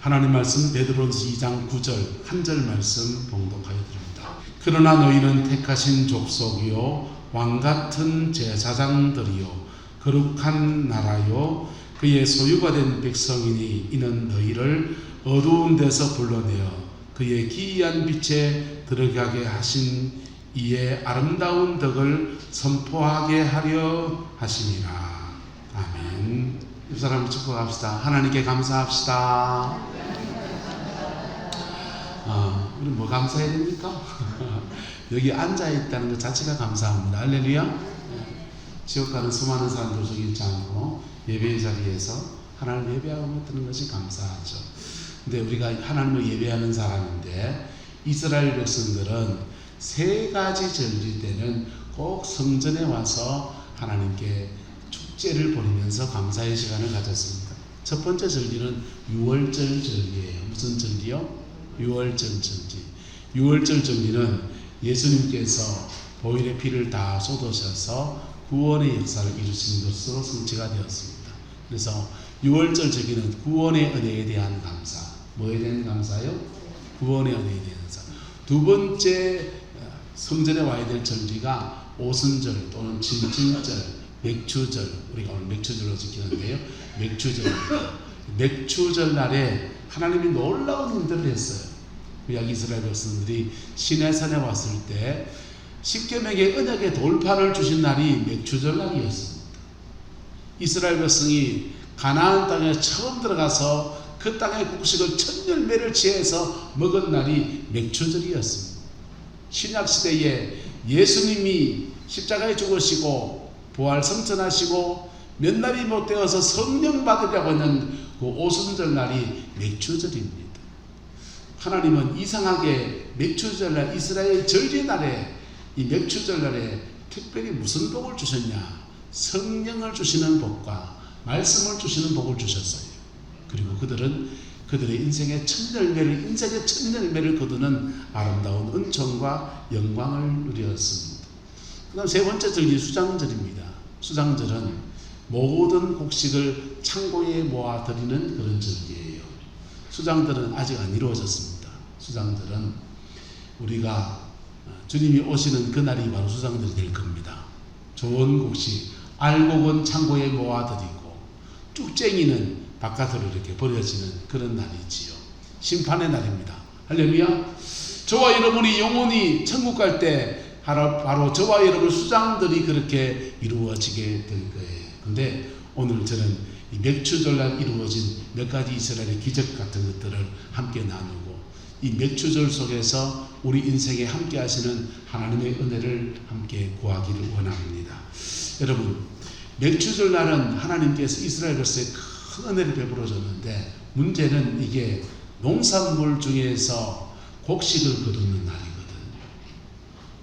하나님 말씀 베드로전서 2장 9절 한 절 말씀 봉독하여 드립니다. 그러나 너희는 택하신 족속이요 왕같은 제사장들이요 거룩한 나라요 그의 소유가 된 백성이니 이는 너희를 어두운 데서 불러내어 그의 기이한 빛에 들어가게 하신 이의 아름다운 덕을 선포하게 하려 하심이라. 아멘. 이 사람을 축복합시다. 하나님께 감사합시다. 우리 뭐 감사해야 됩니까? 여기 앉아있다는 것 자체가 감사합니다. 할렐루야. 지옥 가는 수많은 사람들 속에 있지 않고 예배의 자리에서 하나님을 예배하고 있는 것이 감사하죠. 근데 우리가 하나님을 예배하는 사람인데 이스라엘 백성들은 세 가지 절기 때는 꼭 성전에 와서 하나님께 축제를 벌이면서 감사의 시간을 가졌습니다. 첫 번째 절기는 유월절 절기예요. 무슨 절기요? 유월절 절기. 유월절 절기는 예수님께서 보혈의 피를 다 쏟으셔서 구원의 역사를 이루신 것으로 성취가 되었습니다. 그래서 유월절 절기는 구원의 은혜에 대한 감사. 뭐에 대한 감사요? 구원의 은혜에 대한 감사. 두 번째 성전에 와야 될 절기가 오순절 또는 진칠절, 맥추절. 우리가 오늘 맥추절로 지키는데요. 맥추절입니다. 맥추절 날에 하나님이 놀라운 일들을 했어요. 구약 이스라엘 백성들이 시내산에 왔을 때 십계명의 언약의 돌판을 주신 날이 맥추절 날이었습니다. 이스라엘 백성이 가나안 땅에 처음 들어가서 그 땅의 곡식을 첫 열매를 취해서 먹은 날이 맥추절이었습니다. 신약시대에 예수님이 십자가에 죽으시고 부활 성천하시고 몇 날이 못 되어서 성령 받으려고 하는 그 오순절 날이 맥추절입니다. 하나님은 이상하게 맥추절날 이스라엘 절기날에 이 맥추절날에 특별히 무슨 복을 주셨냐? 성령을 주시는 복과 말씀을 주시는 복을 주셨어요. 그리고 그들은 그들의 인생의 첫 열매를 거두는 아름다운 은총과 영광을 누렸습니다. 그 다음 세 번째 절기 수장절입니다. 수장절은 모든 곡식을 창고에 모아 드리는 그런 절기예요. 수장절은 아직 안 이루어졌습니다. 수장절은 우리가 주님이 오시는 그날이 바로 수장절이 될 겁니다. 좋은 곡식, 알곡은 창고에 모아드리고 쭉쟁이는 바깥으로 이렇게 버려지는 그런 날이지요. 심판의 날입니다. 할렐루야. 저와 여러분이 영원히 천국 갈 때 바로 저와 여러분 수장들이 그렇게 이루어지게 될 거예요. 근데 오늘 저는 이 맥추절날 이루어진 몇 가지 이스라엘의 기적 같은 것들을 함께 나누고 이 맥추절 속에서 우리 인생에 함께 하시는 하나님의 은혜를 함께 구하기를 원합니다. 여러분, 맥추절 날은 하나님께서 이스라엘 백성에 큰 은혜를 베풀어 줬는데 문제는 이게 농산물 중에서 곡식을 거두는 날이거든요.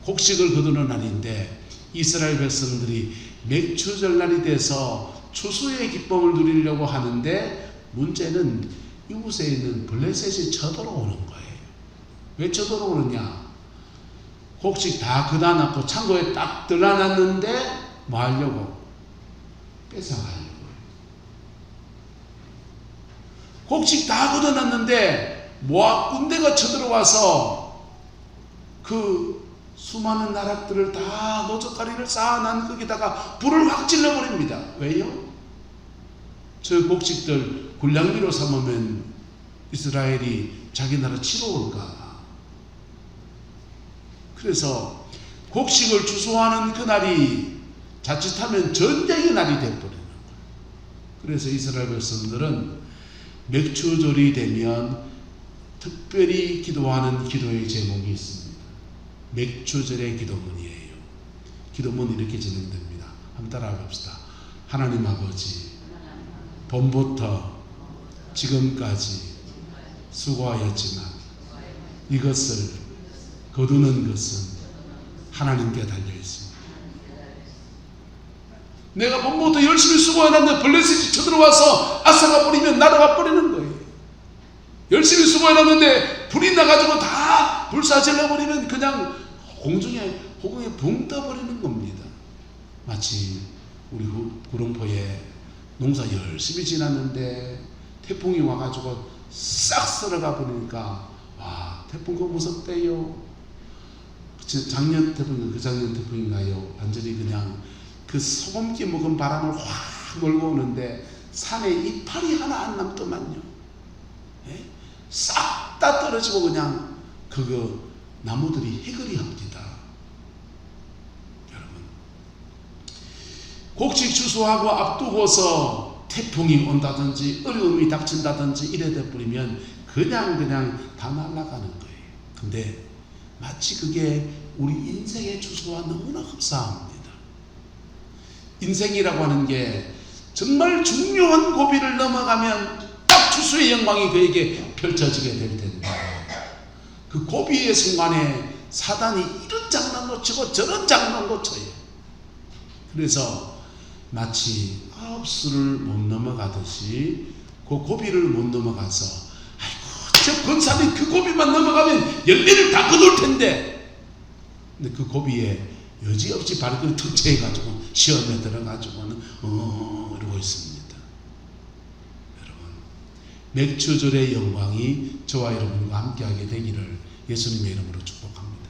곡식을 거두는 날인데 이스라엘 백성들이 맥추절 날이 돼서 추수의 기쁨을 누리려고 하는데 문제는 이곳에 있는 블레셋이 쳐들어오는 거예요. 왜 쳐들어오느냐? 곡식 다 걷어놨고 창고에 딱 들어놨는데 뭐 하려고? 뺏어가려고. 곡식 다 걷어놨는데 모압 군대가 쳐들어와서 그 수많은 나락들을 다 노적가리를 쌓아난 거기다가 불을 확 질러버립니다. 왜요? 저 곡식들 군량미로 삼으면 이스라엘이 자기 나라 치러 올까. 그래서 곡식을 주소하는 그날이 자칫하면 전쟁의 날이 되어버리는 거예요. 그래서 이스라엘 백성들은 맥추절이 되면 특별히 기도하는 기도의 제목이 있습니다. 맥추절의 기도문이에요. 기도문이 이렇게 진행됩니다. 한번 따라해 봅시다. 하나님 아버지, 봄부터 지금까지 수고하였지만 이것을 거두는 것은 하나님께 달려 있습니다. 내가 봄부터 열심히 수고해놨는데 블레셋이 쳐들어와서 아사가 버리면 나라가 버리는 거예요. 열심히 수고해놨는데 불이 나가지고 다 불사질러버리면 그냥 호공에 붕 떠버리는 겁니다. 마치 우리 구룡포에 농사 열심히 지났는데 태풍이 와가지고 싹 쓸어가 버리니까 와, 태풍 그 무섭대요. 작년 태풍, 그 작년 태풍인가요? 완전히 그냥 그 소금기 묵은 바람을 확 몰고 오는데 산에 이파리 하나 안 남더만요. 예? 싹 다 떨어지고 그냥 그거 나무들이 해결이 합니다. 여러분, 곡식 추수하고 앞두고서 태풍이 온다든지 어려움이 닥친다든지 이래 돼 버리면 그냥 다 날아가는 거예요. 근데 마치 그게 우리 인생의 추수와 너무나 흡사합니다. 인생이라고 하는 게 정말 중요한 고비를 넘어가면 딱 추수의 영광이 그에게 펼쳐지게 될 텐데, 그 고비의 순간에 사단이 이런 장난도 치고 저런 장난도 쳐요. 그래서 마치 아홉수를 못 넘어가듯이 그 고비를 못 넘어가서 아이고 저 권사님 그 고비만 넘어가면 열매를 다 거둘 텐데, 근데 그 고비에 여지없이 발을 턱체해가지고 시험에 들어가지고는 이러고 있습니다. 여러분, 맥추절의 영광이 저와 여러분과 함께하게 되기를 예수님의 이름으로 축복합니다.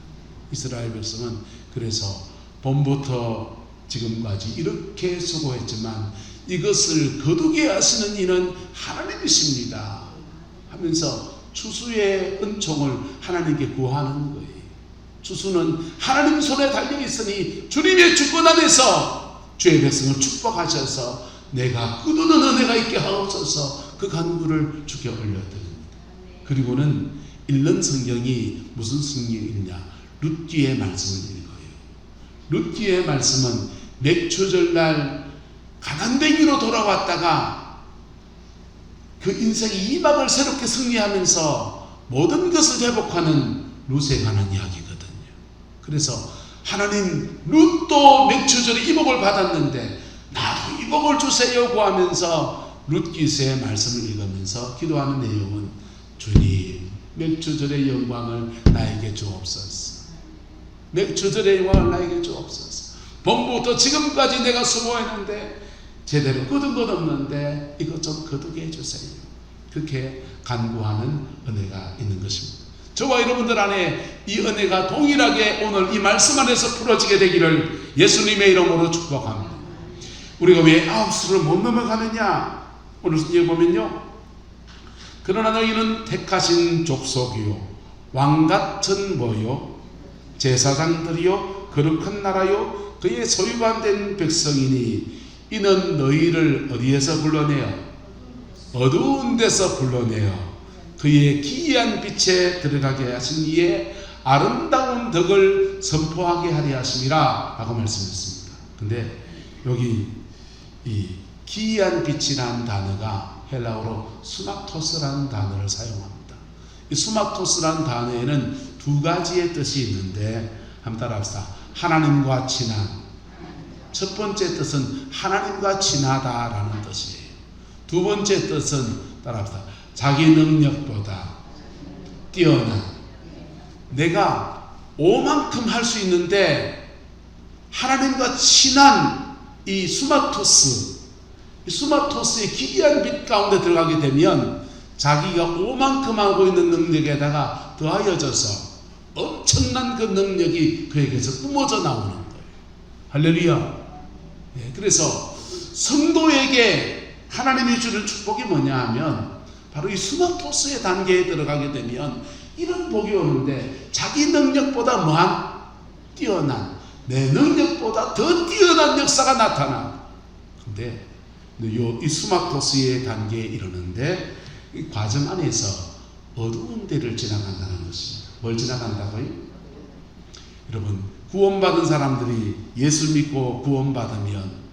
이스라엘 백성은 그래서 봄부터 지금까지 이렇게 수고했지만 이것을 거두게 하시는 이는 하나님이십니다 하면서 추수의 은총을 하나님께 구하는 거예요. 추수는 하나님 손에 달려있으니 주님의 주권 안에서 주의 백성을 축복하셔서 내가 거두는 은혜가 있게 하옵소서 그 간구를 주께 올려드립니다. 그리고는 읽는 성경이 무슨 성경이냐, 룻기의 말씀을 읽어요. 룻기의 말씀은 맥추절날 가난뱅이로 돌아왔다가 그 인생의 이막을 새롭게 승리하면서 모든 것을 회복하는 룻에 관한 이야기거든요. 그래서 하나님, 룻도 맥추절에 이복을 받았는데 나도 이복을 주세요 구하면서 룻기서의 말씀을 읽으면서 기도하는 내용은 주님, 맥추절의 영광을 나에게 주옵소서. 맥추절의 영광을 나에게 주옵소서. 봄부터 지금까지 내가 수고했는데 제대로 거둔 것 없는데 이것 좀 거두게 해주세요. 그렇게 간구하는 은혜가 있는 것입니다. 저와 여러분들 안에 이 은혜가 동일하게 오늘 이 말씀 안에서 풀어지게 되기를 예수님의 이름으로 축복합니다. 우리가 왜 아홉수를 못 넘어가느냐? 오늘 성경에 보면요, 그러나 너희는 택하신 족속이요 왕같은 모요 제사장들이요 거룩한 나라요 그의 소유가 된 백성이니 이는 너희를 어디에서 불러내어? 어두운 데서 불러내어 그의 기이한 빛에 들어가게 하신 이의 아름다운 덕을 선포하게 하려 하심이라 라고 말씀했습니다. 근데 여기 이 기이한 빛이라는 단어가 헬라어로 수마토스라는 단어를 사용합니다. 이 수마토스라는 단어에는 두 가지의 뜻이 있는데 한번 따라합시다. 하나님과 친한, 첫 번째 뜻은 하나님과 친하다라는 뜻이에요. 두 번째 뜻은 따라합시다. 자기 능력보다 뛰어난, 내가 오만큼 할 수 있는데 하나님과 친한 이 수마토스의 기이한 빛 가운데 들어가게 되면 자기가 오만큼 하고 있는 능력에다가 더하여져서 엄청난 그 능력이 그에게서 뿜어져 나오는 거예요. 할렐루야. 예, 그래서 성도에게 하나님이 주는 축복이 뭐냐 하면 바로 이 수마토스의 단계에 들어가게 되면 이런 복이 오는데 자기 능력보다 뭐한? 뛰어난, 내 능력보다 더 뛰어난 역사가 나타나. 근데 이 수마토스의 단계에 이르는데 이 과정 안에서 어두운 데를 지나간다는 것입니다. 뭘 지나간다고요? 여러분, 구원받은 사람들이 예수 믿고 구원받으면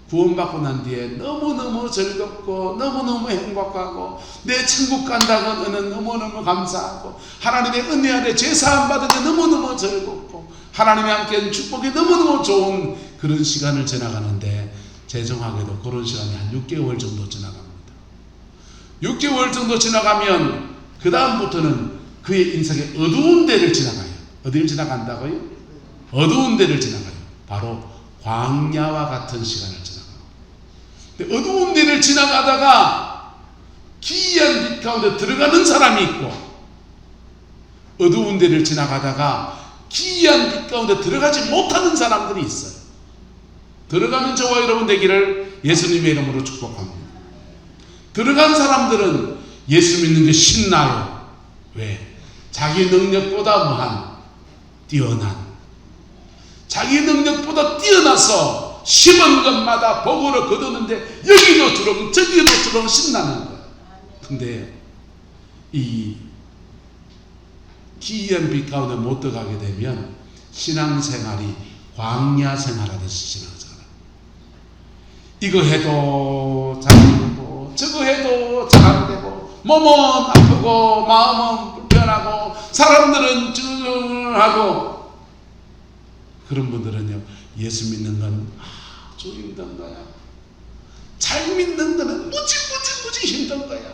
구원받고 난 뒤에 너무너무 즐겁고 너무너무 행복하고 내 천국 간다는 은은 너무너무 감사하고 하나님의 은혜 아래 제사함 받은 데 너무너무 즐겁고 하나님의 함께한 축복이 너무너무 좋은 그런 시간을 지나가는데 죄송하게도 그런 시간이 한 6개월 정도 지나갑니다. 6개월 정도 지나가면 그 다음부터는 그의 인생의 어두운 데를 지나가요. 어디를 지나간다고요? 어두운 데를 지나가요. 바로 광야와 같은 시간을 지나가요. 어두운 데를 지나가다가 기이한 빛 가운데 들어가는 사람이 있고, 어두운 데를 지나가다가 기이한 빛 가운데 들어가지 못하는 사람들이 있어요. 들어가는 저와 여러분 되기를 예수님의 이름으로 축복합니다. 들어간 사람들은 예수 믿는 게 신나요. 왜? 자기 능력보다 뭐한 뛰어난, 자기 능력보다 뛰어나서 심은 것마다 복으로 거두는데 여기도 들어오고 저기도 들어오고 신나는 거예요. 근데 이 기이한 빛 가운데 못 들어가게 되면 신앙생활이 광야 생활하듯이 신앙생활. 이거 해도 잘 안 되고 저거 해도 잘 안 되고 몸은 아프고 마음은 불편하고 사람들은 ጭ하고, 그런 분들은요, 예수 믿는 건 아주 힘든 거야. 잘 믿는 거는 무지 힘든 거야.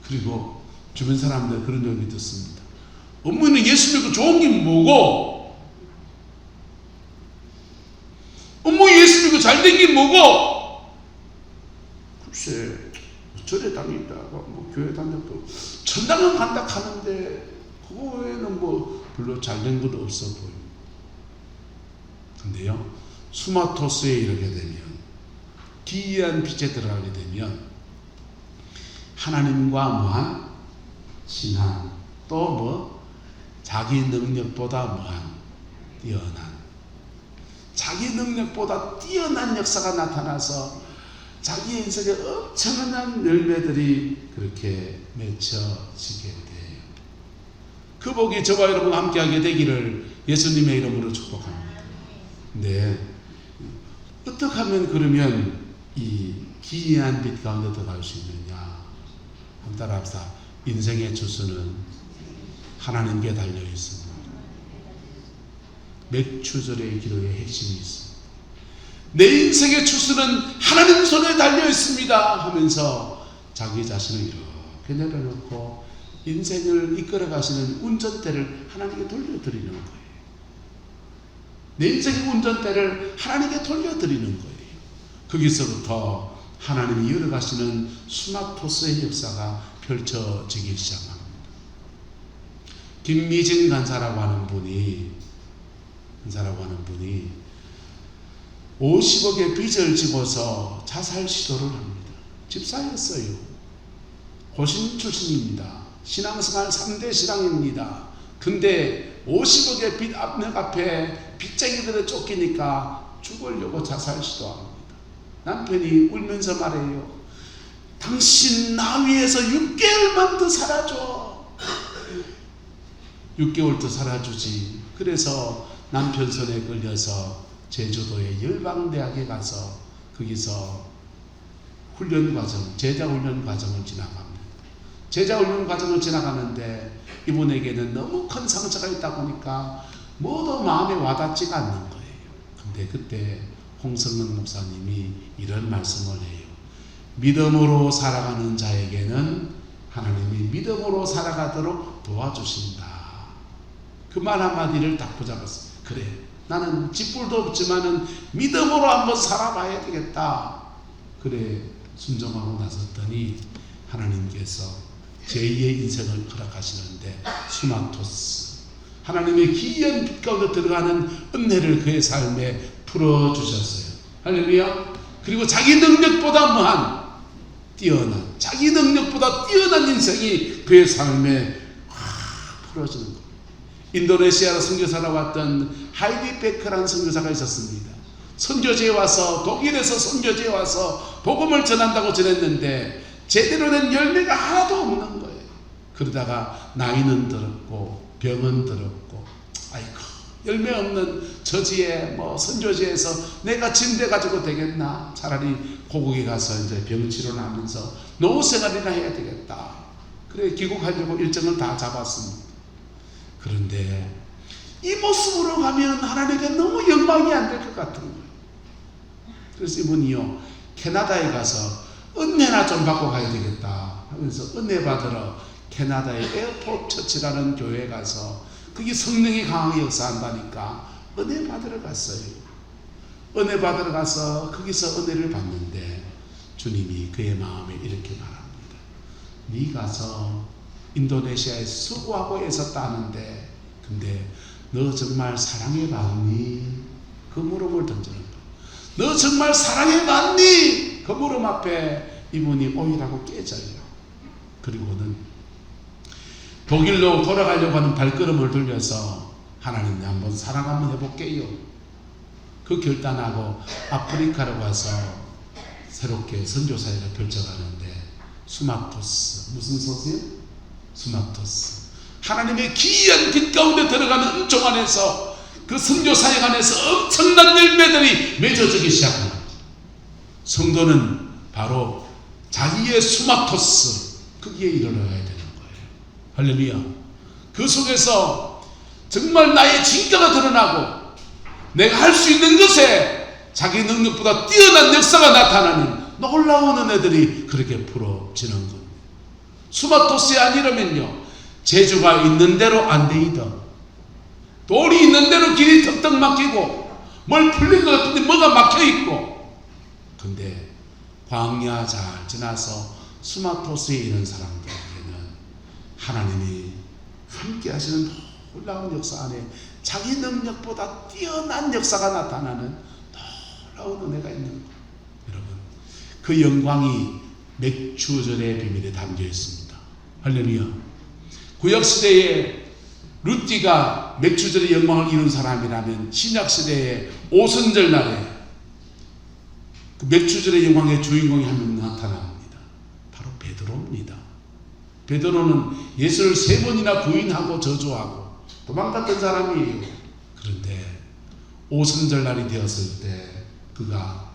그리고 주변 사람들 그런 얘기 듣습니다. 어머니는 예수 믿고 좋은 게 뭐고? 어머 예수 믿고 잘된 게 뭐고? 글쎄, 절에 다니다가 뭐 교회 다녔고 천당은 간다 하는데 그거 외에는 뭐 별로 잘된 것도 없어 보여요. 근데요, 수마토스에 이르게 되면, 기이한 빛에 들어가게 되면 하나님과 뭐한 신앙, 또 뭐 자기 능력보다 뭐한 뛰어난, 자기 능력보다 뛰어난 역사가 나타나서 자기의 인생에 엄청난 열매들이 그렇게 맺혀지게 돼요. 그 복이 저와 여러분 함께하게 되기를 예수님의 이름으로 축복합니다. 네, 어떻게 하면 그러면 이 기이한 빛 가운데 들어갈 수 있느냐? 한번 따라합시다. 인생의 주수는 하나님께 달려 있습니다. 맥추절의 기도의 핵심이 있습니다. 내 인생의 추수는 하나님 손에 달려 있습니다 하면서 자기 자신을 이렇게 내려놓고 인생을 이끌어 가시는 운전대를 하나님께 돌려드리는 거예요. 내 인생의 운전대를 하나님께 돌려드리는 거예요. 거기서부터 하나님이 이끌어가시는 수마토스의 역사가 펼쳐지기 시작합니다. 김미진 간사라고 하는 분이 50억의 빚을 지고서 자살 시도를 합니다. 집사였어요. 고신 출신입니다. 신앙생활 3대 신앙입니다. 근데 50억의 빚 압력 앞에 빚쟁이들을 쫓기니까 죽으려고 자살 시도합니다. 남편이 울면서 말해요. 당신 나 위해서 6개월만 더 살아줘. 6개월 더 살아주지. 그래서 남편 손에 끌려서 제주도의 열방대학에 가서 거기서 훈련 과정, 제자 훈련 과정을 지나갑니다. 제자 훈련 과정을 지나가는데 이분에게는 너무 큰 상처가 있다 보니까 뭐도 마음에 와닿지가 않는 거예요. 근데 그때 홍성근 목사님이 이런 말씀을 해요. 믿음으로 살아가는 자에게는 하나님이 믿음으로 살아가도록 도와주신다. 그 말 한마디를 딱 붙잡았어요. 그래, 나는 집불도 없지만은 믿음으로 한번 살아봐야 되겠다. 그래, 순종하고 나섰더니 하나님께서 제2의 인생을 허락하시는데 수마토스, 하나님의 기이한 빛 가운데 들어가는 은혜를 그의 삶에 풀어주셨어요. 할렐루야. 그리고 자기 능력보다 뭐한 뛰어난, 자기 능력보다 뛰어난 인생이 그의 삶에 풀어지는 거예요. 인도네시아로 선교사로 왔던 하이디 베크라는 선교사가 있었습니다. 선교지에 와서, 독일에서 선교지에 와서 복음을 전한다고 전했는데 제대로 된 열매가 하나도 없는 거예요. 그러다가 나이는 들었고 병은 들었고, 아이고 열매 없는 저지에 선교지에서 내가 침대 가지고 되겠나? 차라리 고국에 가서 이제 병치료를 하면서 노후 생활이나 해야 되겠다. 그래 귀국하려고 일정을 다 잡았습니다. 그런데 이 모습으로 가면 하나님께 너무 영광이 안 될 것 같은 거예요. 그래서 이분이요, 캐나다에 가서 은혜나 좀 받고 가야 되겠다 하면서 은혜 받으러 캐나다의 에어포트 처치라는 교회에 가서, 거기 성령이 강하게 역사한다니까 은혜 받으러 갔어요. 은혜 받으러 가서 거기서 은혜를 받는데 주님이 그의 마음에 이렇게 말합니다. 네 가서 인도네시아에 수고하고 애썼다는데 근데 너 정말 사랑해 받니? 그 물음을 던지는 거야. 너 정말 사랑해 받니? 그 물음 앞에 이분이 오히라고 깨져요. 그리고는 독일로 돌아가려고 하는 발걸음을 돌려서 하나님이 한번 사랑 한번 해볼게요. 그 결단하고 아프리카로 가서 새롭게 선교사회가 펼쳐가는데 수마토스, 무슨 소세요? 수마토스. 하나님의 기이한 빛 가운데 들어가는 은총 안에서 그 선교사역 안에서 엄청난 열매들이 맺어지기 시작합니다. 성도는 바로 자기의 수마토스, 거기에 이르러야 되는 거예요. 할렐루야. 그 속에서 정말 나의 진가가 드러나고 내가 할 수 있는 것에 자기 능력보다 뛰어난 역사가 나타나는 놀라운 은혜들이 그렇게 풀어지는 것. 수마토스에 아니라면요, 재주가 있는 대로 안 되이다. 돌이 있는 대로 길이 턱턱 막히고 뭘 풀린 것 같은데 뭐가 막혀있고. 근데 광야 잘 지나서 수마토스에 있는 사람들에게는 하나님이 함께 하시는 놀라운 역사 안에 자기 능력보다 뛰어난 역사가 나타나는 놀라운 은혜가 있는 거예요. 여러분, 그 영광이 맥주절의 비밀에 담겨 있습니다. 할렐루야. 구약시대에 룻디가 맥주절의 영광을 이룬 사람이라면 신약시대에 오순절 날에 그 맥주절의 영광의 주인공이 한 명 나타납니다. 바로 베드로입니다. 베드로는 예수를 3번이나 부인하고 저주하고 도망갔던 사람이에요. 그런데 오순절 날이 되었을 때 그가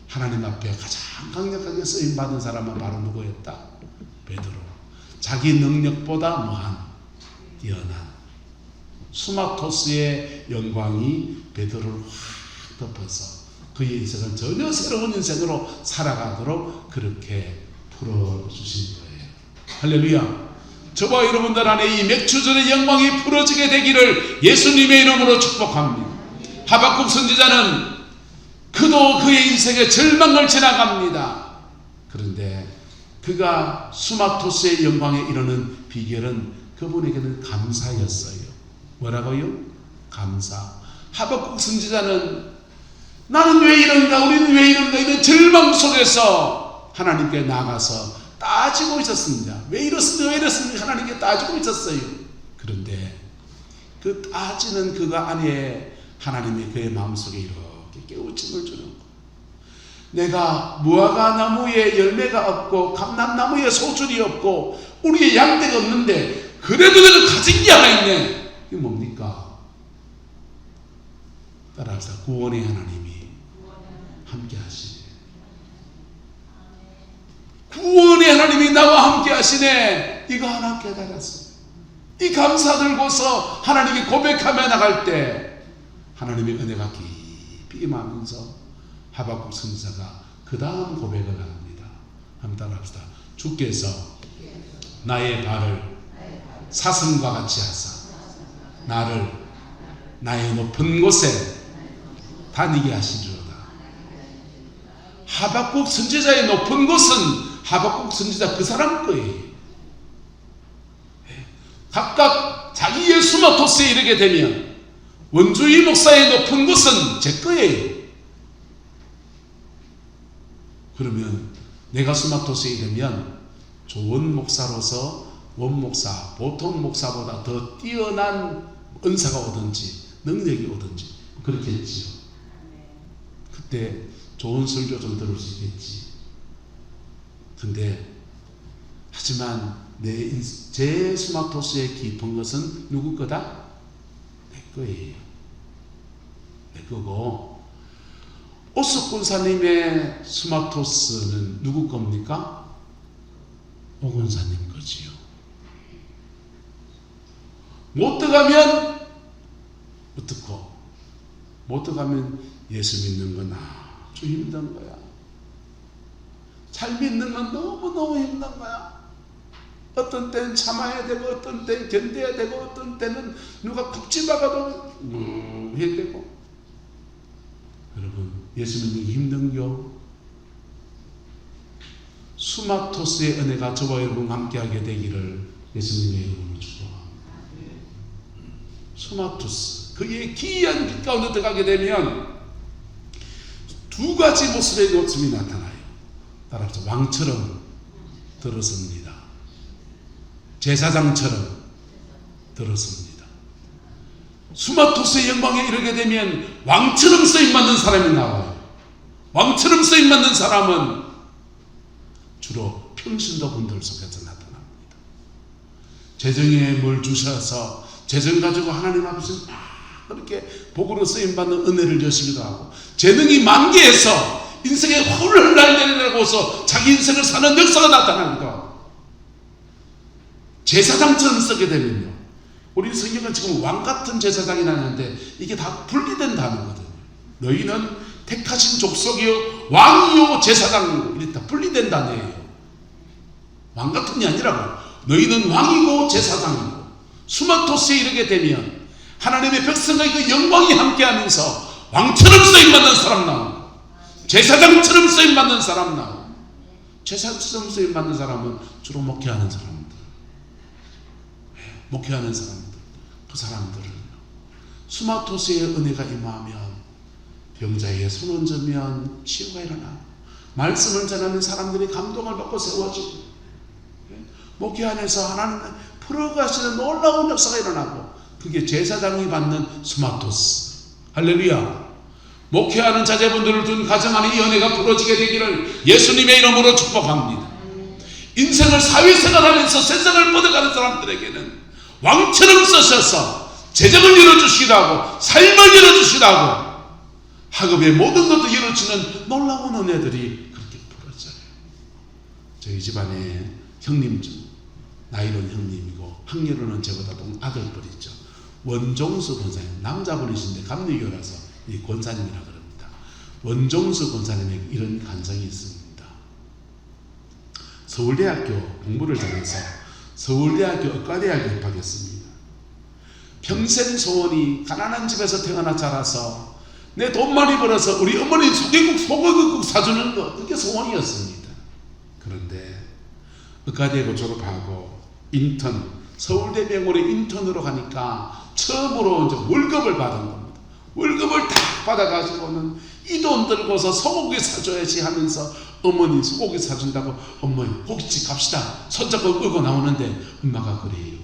하나님 앞에 가장 강력하게 쓰임받은 사람은 바로 누구였다? 베드로. 자기 능력보다 무한 뛰어난 수마토스의 영광이 베드로를 확 덮어서 그의 인생은 전혀 새로운 인생으로 살아가도록 그렇게 풀어주신 거예요. 할렐루야. 저와 여러분들 안에 이 맥주절의 영광이 풀어지게 되기를 예수님의 이름으로 축복합니다. 하박국 선지자는 그도 그의 인생의 절망을 지나갑니다. 그런데 그가 수마토스의 영광에 이르는 비결은 그분에게는 감사였어요. 뭐라고요? 감사. 하박국 선지자는 나는 왜 이런가, 우리는 왜 이런가, 이런 절망 속에서 하나님께 나가서 따지고 있었습니다. 왜 이렇습니까? 왜 이렇습니까? 하나님께 따지고 있었어요. 그런데 그 따지는 그가 안에 하나님이 그의 마음속에 이렇게 깨우침을 주는 거예요. 내가 무화과 나무에 열매가 없고 감람나무에 소출이 없고 우리의 양떼가 없는데 그래도 내가 가진 게 하나 있네. 이게 뭡니까? 따라서 구원의 하나님이 함께 하시네. 구원의 하나님이 나와 함께 하시네. 이거 하나 깨달았어요. 이 감사 들고서 하나님께 고백하며 나갈 때 하나님의 은혜가 깊이 임하면서 하박국 선지자가 그 다음 고백을 합니다. 한번 따라합시다. 주께서 나의 발을 사슴과 같이 하사 나를 나의 높은 곳에 다니게 하시리로다. 하박국 선지자의 높은 곳은 하박국 선지자 그 사람 거예요. 각각 자기의 수마토스에 이르게 되면 원주희 목사의 높은 곳은 제 거예요. 그러면 내가 수마토스에 이르면 좋은 목사로서 원목사, 보통 목사보다 더 뛰어난 은사가 오든지 능력이 오든지 그렇겠지요. 그때 좋은 설교 좀 들을 수 있겠지. 근데 하지만 제 수마토스의 깊은 것은 누구 거다? 내 거예요. 내 거고 오스 군사님의 수마토스는 누구 겁니까? 오 군사님 거지요. 못 들어가면 어떻고? 못 들어가면 예수 믿는 건 아주 힘든 거야. 잘 믿는 건 너무너무 힘든 거야. 어떤 때는 참아야 되고 어떤 때는 견뎌야 되고 어떤 때는 누가 콕 집어가도 해야 되고. 여러분 예수 믿는 게 힘든겨? 수마토스의 은혜가 저와 여러분과 함께하게 되기를 예수님의 이름으로 축복합니다. 수마토스, 그의 기이한 빛 가운데 들어가게 되면 두 가지 모습의 모습이 나타나요. 따라서 왕처럼 들어섭니다. 제사장처럼 들어섭니다. 수마토스의 영광에 이르게 되면 왕처럼 쓰임받는 사람이 나와요. 왕처럼 쓰임받는 사람은 주로 평신도 분들 속에서 나타납니다. 재정에 뭘 주셔서 재정 가지고 하나님 앞에서 그렇게 복으로 쓰임받는 은혜를 여시기도 하고, 재능이 만개해서 인생에 훌훌 날려내고서 자기 인생을 사는 역사가 나타나기도 하고, 제사장처럼 쓰게 되면요, 우리 성경은 지금 왕같은 제사장이 나는데 이게 다 분리된 단어거든요. 너희는 택하신 족속이요 왕이요 제사장이요, 이게 다 분리된 단어예요. 왕같은이 아니라고. 너희는 왕이고 제사장이고. 수마토스에 이르게 되면 하나님의 백성과 그 영광이 함께하면서 왕처럼 쓰임받는 사람 나오고, 제사장처럼 쓰임받는 사람 나오고. 제사장처럼 쓰임받는 사람은 주로 목회하는 사람들, 목회하는 사람들, 그 사람들을 수마토스의 은혜가 임하면 병자에게 손 얹으면 치유가 일어나, 말씀을 전하면 사람들이 감동을 받고 세워지고, 목회 안에서 하나님의 풀어가시는 놀라운 역사가 일어나고, 그게 제사장이 받는 수마토스. 할렐루야. 목회하는 자제분들을 둔 가정 안에 이 은혜가 풀어지게 되기를 예수님의 이름으로 축복합니다. 인생을 사회생활하면서 세상을 뻗어가는 사람들에게는 왕처럼 쓰셔서 재정을 열어주시기도 하고 삶을 열어주시기도 하고 학업의 모든 것도 열어주는 놀라운 은혜들이 그렇게 풀어져요. 저희 집안에 형님 중 나이는 형님이고 학년으로는 저보다 아들뻘이죠. 원종수 권사님, 남자분이신데 감리교라서 이 권사님이라 그럽니다. 원종수 권사님에게 이런 간증이 있습니다. 서울대학교 공부를 잘해서 서울대학교 의과대학에 입학했습니다. 평생 소원이 가난한 집에서 태어나 자라서 내 돈 많이 벌어서 우리 어머니 소고기국 사주는 것, 그게 소원이었습니다. 그런데 의과대학을 졸업하고 인턴, 서울대 병원에 인턴으로 가니까 처음으로 이제 월급을 받은 겁니다. 월급을 다 받아가지고는 이 돈 들고서 소고기 사줘야지 하면서 어머니 소고기 사준다고 어머니 고깃집 갑시다 손잡고 끌고 나오는데 엄마가 그래요.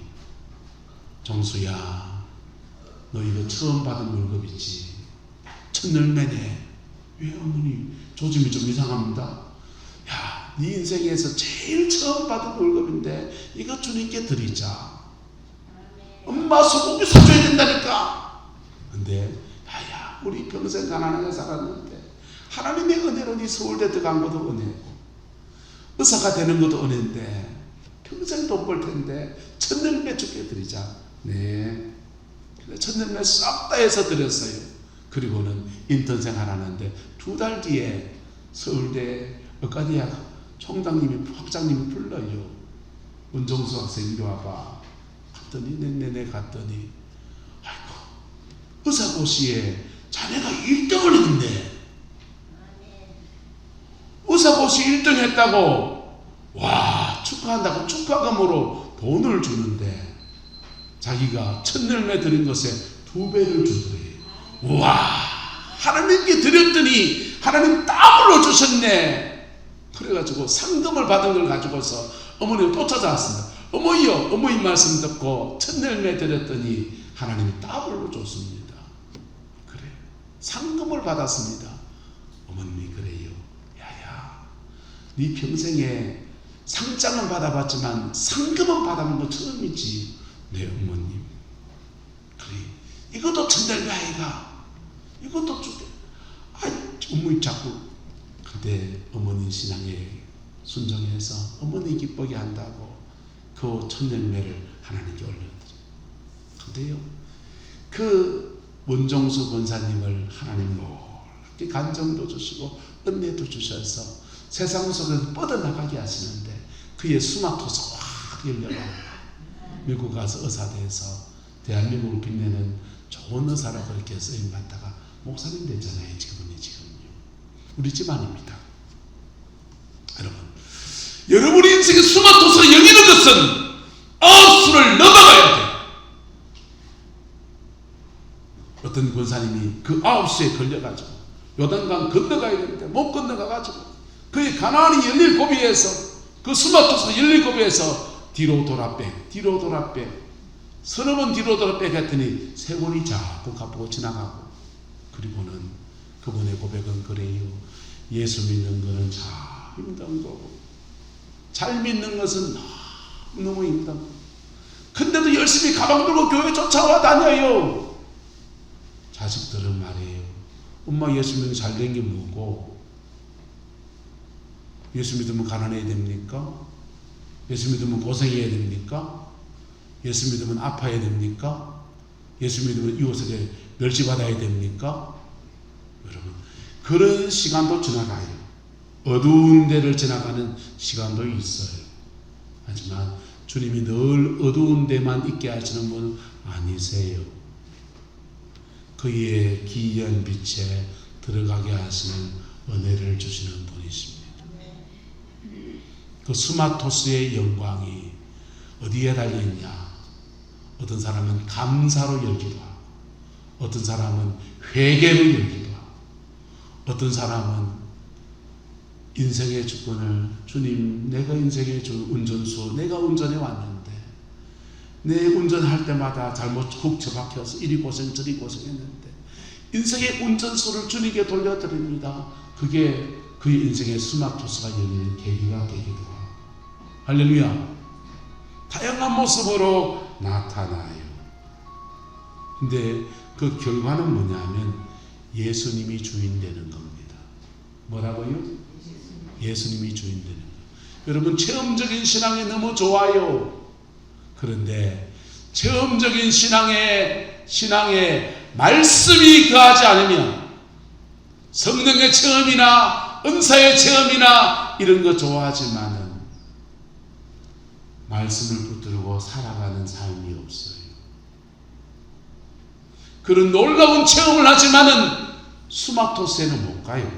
정수야, 너 이거 처음 받은 월급이지. 첫열매네. 왜 어머니? 조짐이 좀 이상합니다. 야, 네 인생에서 제일 처음 받은 월급인데 이거 주님께 드리자. 엄마 소고기 사줘야 된다니까. 근데 야야, 우리 평생 가난하게 살았는데 하나님의 은혜로 네 서울대 들어간 것도 은혜고 의사가 되는 것도 은혜인데 평생 돈 벌 텐데 첫열매 주께 드리자. 네, 첫열매 싹 다 해서 드렸어요. 그리고는 인턴 생활하는데 2달 뒤에 서울대 의과대학 총장님이 학장님이 불러요. 문종수 학생 이리 와봐. 갔더니 내내 갔더니 아이고 의사고시에 자네가 1등을 했네. 의사고시 1등 했다고 와 축하한다고 축하금으로 돈을 주는데 자기가 첫열매 드린 것에 2배를 주더래요. 와, 하나님께 드렸더니 하나님 더블로 주셨네. 그래가지고 상금을 받은 걸 가지고서 어머니가 또 찾아왔습니다. 어머니요, 어머니 말씀 듣고 첫열매 드렸더니 하나님이 더블로 줬습니다. 그래, 상금을 받았습니다. 어머님이 그래요. 야야, 네 평생에 상장은 받아봤지만 상금은 받아본 거 처음이지. 네 어머님. 그래, 이것도 첫열매 아이가. 이것도 주게. 아이, 어머니 자꾸. 근데 어머니 신앙에 순종해서 어머니 기쁘게 한다고 그 첫열매를 하나님께 올려드려요. 근데요, 그 원종수 권사님을 하나님 놀랍게 간정도 주시고 은혜도 주셔서 세상 속에서 뻗어나가게 하시는데 그의 수마토스가 확 열려가 미국 가서 의사 돼서 대한민국을 빛내는 좋은 의사라 그렇게 쓰임받다가 목사님 됐잖아요. 지금은요. 우리 집안입니다. 여러분, 여러분 인생의 수마토스가 열리는 것은 9수를 넘어가야 돼. 어떤 권사님이 그 9수에 걸려가지고 요단강 건너가야 되는데 못 건너가가지고 그의 가나안이 열릴 고비에서 그 수마토스가 열릴 고비에서 뒤로 돌아 빼 서너 번 뒤로 돌아 빼 했더니 세월이 자꾸 가쁘고 지나가고, 그리고는 그분의 고백은 그래요. 예수 믿는 것은 참 힘든 거고 잘 믿는 것은 너무 힘든 거. 근데도 열심히 가방 들고 교회 쫓아와 다녀요. 자식들은 말이에요. 엄마 예수 믿으면 잘 된 게 뭐고? 예수 믿으면 가난해야 됩니까? 예수 믿으면 고생해야 됩니까? 예수 믿으면 아파야 됩니까? 예수 믿으면 이웃에게 멸시받아야 됩니까? 여러분, 그런 시간도 지나가요. 어두운 데를 지나가는 시간도 있어요. 하지만 주님이 늘 어두운 데만 있게 하시는 분은 아니세요. 그의 기이한 빛에 들어가게 하시는 은혜를 주시는 분이십니다. 그 수마토스의 영광이 어디에 달려있냐? 어떤 사람은 감사로 열기도 하고, 어떤 사람은 회개로 열기도 하고, 어떤 사람은 인생의 주권을, 주님 내가 인생의 운전수, 내가 운전해 왔는데 내 운전할 때마다 잘못 훅 처박혀서 이리 고생 저리 고생했는데 인생의 운전수를 주님께 돌려드립니다. 그게 그의 인생의 수마토스가 열리는 계기가 되기도 하고, 할렐루야. 다양한 모습으로 나타나요. 근데 그 결과는 뭐냐면 예수님이 주인 되는 겁니다. 뭐라고요? 예수님이 주인 되는 거예요. 여러분, 체험적인 신앙이 너무 좋아요. 그런데 체험적인 신앙에 말씀이 거하지 않으면, 성령의 체험이나 은사의 체험이나 이런 거 좋아하지만은 말씀을 붙들고 살아가는 삶이 없어요. 그런 놀라운 체험을 하지만은 수마토스에는 못 가요.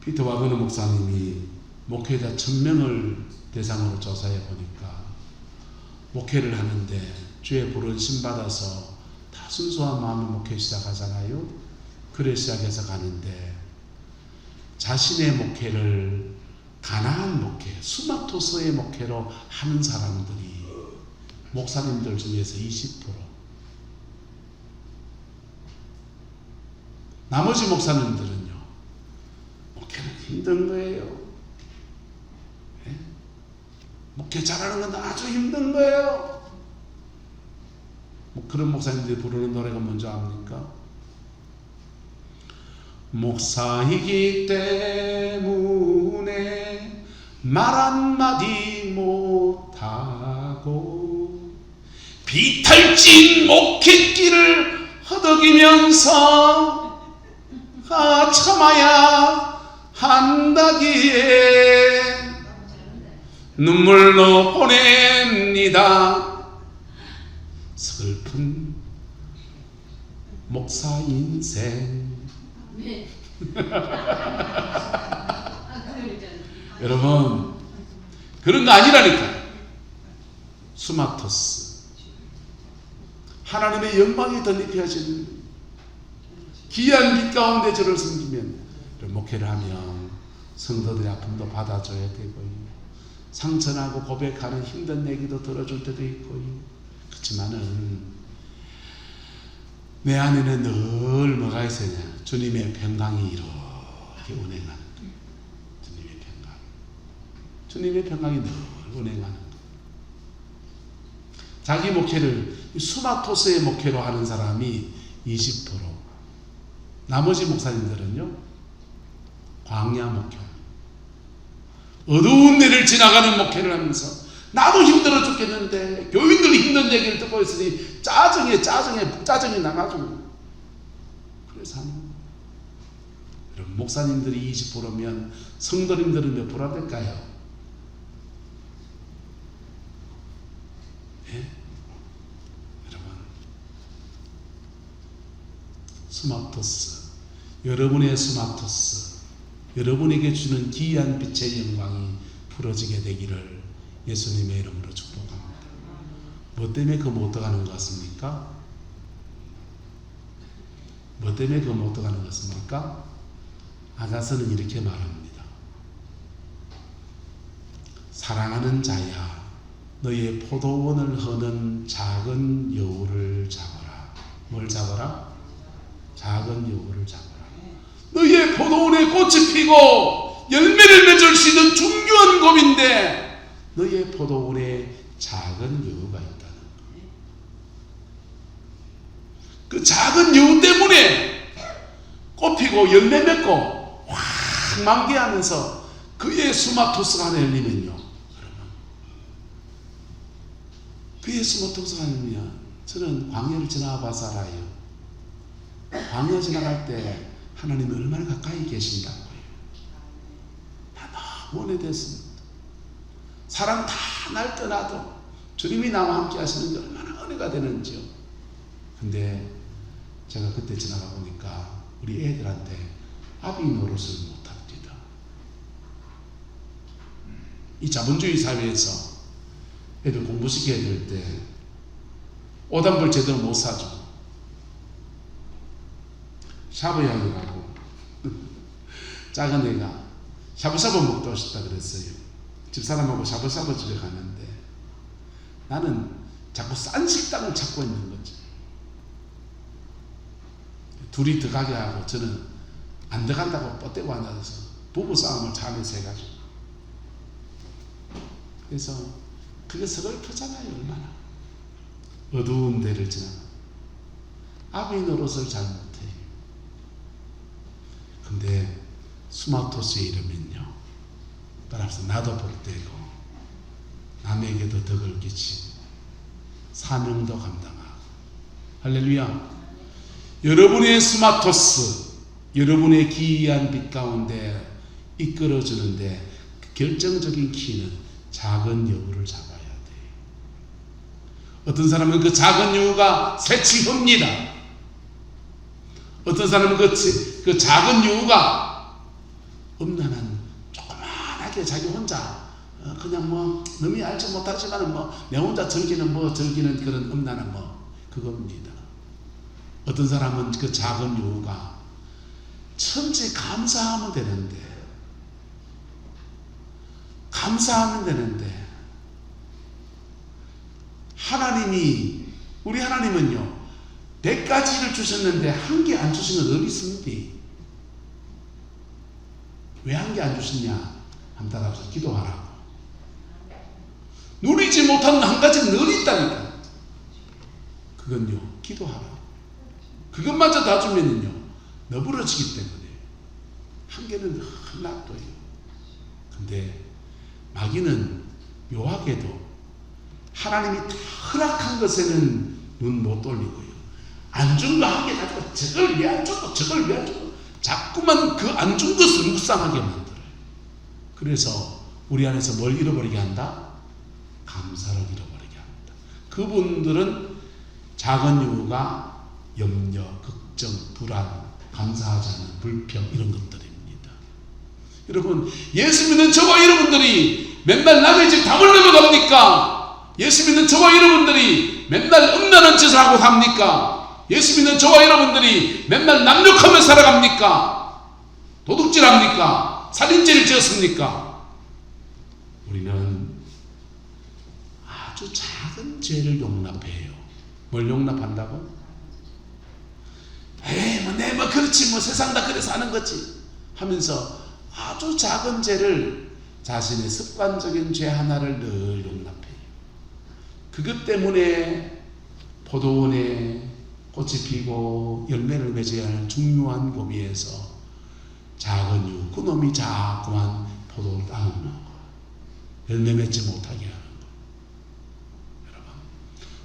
피터 와그너 목사님이 목회자 1000명을 대상으로 조사해 보니까 목회를 하는데 주의 부른 심 받아서 다 순수한 마음으로 목회 시작하잖아요. 그래 시작해서 가는데 자신의 목회를 가나안 목회, 수마토스의 목회로 하는 사람들이 목사님들 중에서 20%, 나머지 목사님들은요, 목회는 힘든 거예요. 네? 목회 잘하는 건 아주 힘든 거예요. 그런 목사님들이 부르는 노래가 뭔지 압니까? 목사이기 때문에 말 한마디 못하고 비탈진 목회길을 허덕이면서 참아야 한다기에 눈물로 보냅니다. 슬픈 목사 인생. 여러분, 그런 거 아니라니까. 수마토스, 하나님의 영광이 덧입혀진 귀한 빛 가운데 저를 섬기면, 목회를 하면 성도들의 아픔도 받아줘야 되고요, 상처나고 고백하는 힘든 얘기도 들어줄 때도 있고요. 그렇지만은 내 안에는 늘 뭐가 있어야 냐? 주님의 평강이 이렇게 운행하는 거예요. 주님의 평강이 늘 운행하는 거예요. 자기 목회를 수마토스의 목회로 하는 사람이 20%, 나머지 목사님들은요, 광야 목회, 어두운 데를 지나가는 목회를 하면서 나도 힘들어 죽겠는데 교인들이 힘든 얘기를 듣고 있으니 짜증이 나가지고 그래서 하는 거예요. 여러분, 목사님들이 20%면 성도님들은 몇 프로가 될까요? 예? 여러분, 수마토스, 여러분의 수마토스, 여러분에게 주는 기이한 빛의 영광이 풀어지게 되기를 예수님의 이름으로 축복합니다. 뭐 때문에 그 못 들어가는 것 같습니까? 뭐 때문에 그 못 들어가는 것 같습니까? 아가서는 이렇게 말합니다. 사랑하는 자야, 너의 포도원을 허는 작은 여우를 잡아라. 뭘 잡아라? 작은 여우를 잡아라. 너의 포도원에 꽃이 피고 열매를 맺을 수 있는 중요한 곰인데 너의 포도원에 작은 여우가 있다는 거예요. 그 작은 여우 때문에 꽃 피고 열매 맺고 확 만개하면서 그의 수마토스가 하나 열리면요, 그의 수마토스가 열리면 저는 광야를 지나봐서 알아요. 광야 지나갈 때 하나님이 얼마나 가까이 계신다고요. 나 너무 오래됐습니다. 사람 다 날 떠나도 주님이 나와 함께 하시는 게 얼마나 은혜가 되는지요. 근데 제가 그때 지나가 보니까 우리 애들한테 아비 노릇을 못합니다. 이 자본주의 사회에서 애들 공부시켜야 될 때 오답을 제대로 못 사줘. 샤브양이라고 작은 애가 샤브샤브 먹고 싶다 그랬어요. 집사람하고 샤브샤브 집에 가는데 나는 자꾸 싼 식당을 찾고 있는 거지. 둘이 들어가게 하고 저는 안 들어간다고 뻗대고 앉아서 부부싸움을 차 안에서 해가지고, 그래서 그게 서글프잖아요. 얼마나 어두운 데를 지나가 아비 노릇을 잘 못해요. 근데 수마토스의 이름은요, 따라서 나도 복되고 남에게도 덕을 끼치고 사명도 감당하고. 할렐루야. 여러분의 수마토스, 여러분의 기이한 빛 가운데 이끌어주는데 결정적인 키는 작은 여우를 잡아야 돼요. 어떤 사람은 그 작은 여우가 새치입니다. 어떤 사람은 그 작은 여우가 음란한 조그만하게 자기 혼자 그냥 뭐 너무 알지 못하지만 뭐 내 혼자 즐기는 그런 음란한 그겁니다. 어떤 사람은 그 작은 여우가 천지 감사하면 되는데 하나님이, 우리 하나님은요 100가지를 주셨는데 한 개 안 주신 건 어디 있습니까? 왜 한 개 안 주셨냐? 한 달 앞서 기도하라고. 누리지 못하는 한 가지는 늘 있다니까. 그건요 기도하라. 그것마저 다 주면은요 너부러지기 때문에 한 개는 늘 놔둬요. 근데 마귀는 묘하게도 하나님이 다 허락한 것에는 눈 못 돌리고요, 안 준 거 한 개 가지고 저걸 왜 안 줬고 저걸 왜 안 줬고 자꾸만 그 안 준 것을 묵상하게 만들어요. 그래서 우리 안에서 뭘 잃어버리게 한다? 감사를 잃어버리게 합니다. 그분들은 작은 이유가 염려, 걱정, 불안, 감사하지 않은 불평, 이런 것들입니다. 여러분, 예수 믿는 저와 여러분들이 맨날 남의 집 담을 넘어갑니까? 예수 믿는 저와 여러분들이 맨날 음란한 짓을 하고 삽니까? 예수 믿는 저와 여러분들이 맨날 남욕하며 살아갑니까? 도둑질합니까? 살인죄를 지었습니까? 우리는 아주 작은 죄를 용납해요. 뭘 용납한다고? 뭐 그렇지, 뭐 세상 다 그래서 하는 거지 하면서 아주 작은 죄를, 자신의 습관적인 죄 하나를 늘 용납해요. 그것 때문에 포도원에 꽃이 피고 열매를 맺어야 하는 중요한 고비에서 작은 이유, 그놈이 자꾸만 포도를 따먹는 거, 열매 맺지 못하게 하는 거. 여러분,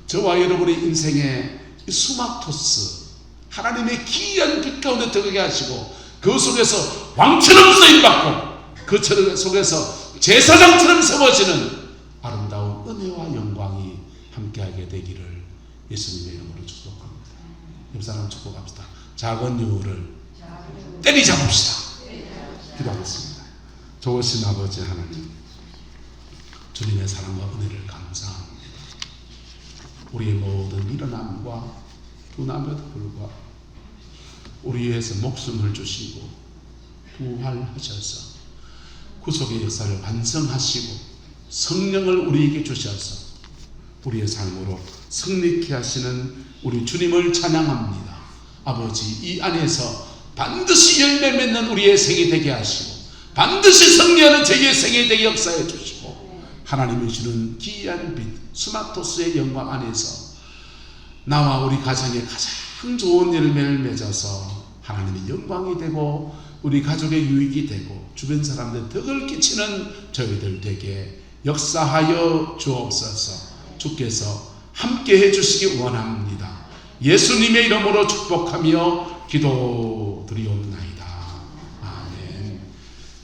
저와 여러분의 인생의 수마토스, 하나님의 기이한 빛 가운데 들어가게 하시고 그 속에서 왕처럼 쓰임받고 그 속에서 제사장처럼 세워지는 아름다운 은혜와 영광이 함께하게 되기를 예수님의 이름으로 축복합니다. 옆 사람 축복합시다. 작은 이유를 때리잡읍시다. 기도하겠습니다. 좋으신 아버지 하나님, 주님의 사랑과 은혜를 감사합니다. 우리의 모든 일어남과 두나무들과 우리 위해서 목숨을 주시고 부활하셔서 구속의 역사를 완성하시고 성령을 우리에게 주셔서 우리의 삶으로 승리케 하시는 우리 주님을 찬양합니다. 아버지, 이 안에서 반드시 열매 맺는 우리의 생이 되게 하시고 반드시 승리하는 저희의 생이 되게 역사해 주시고 하나님이 주는 귀한 빛 스마토스의 영광 안에서 나와 우리 가정에 가장 좋은 열매를 맺어서 하나님의 영광이 되고 우리 가족의 유익이 되고 주변 사람들 덕을 끼치는 저희들 되게 역사하여 주옵소서. 주께서 함께 해주시기 원합니다. 예수님의 이름으로 축복하며 기도드리옵나이다. 아멘.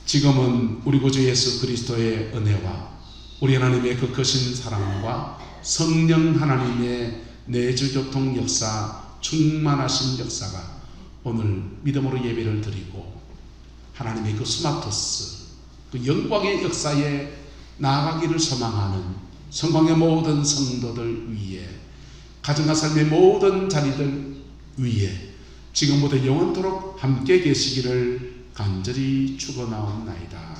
지금은 우리 구주 예수 그리스도의 은혜와 우리 하나님의 그 크신 사랑과 성령 하나님의 내주교통 역사, 충만하신 역사가 오늘 믿음으로 예배를 드리고 하나님의 그 스마토스, 그 영광의 역사에 나아가기를 소망하는 성광의 모든 성도들 위에, 가정과 삶의 모든 자리들 위에 지금부터 영원토록 함께 계시기를 간절히 축원하옵나이다.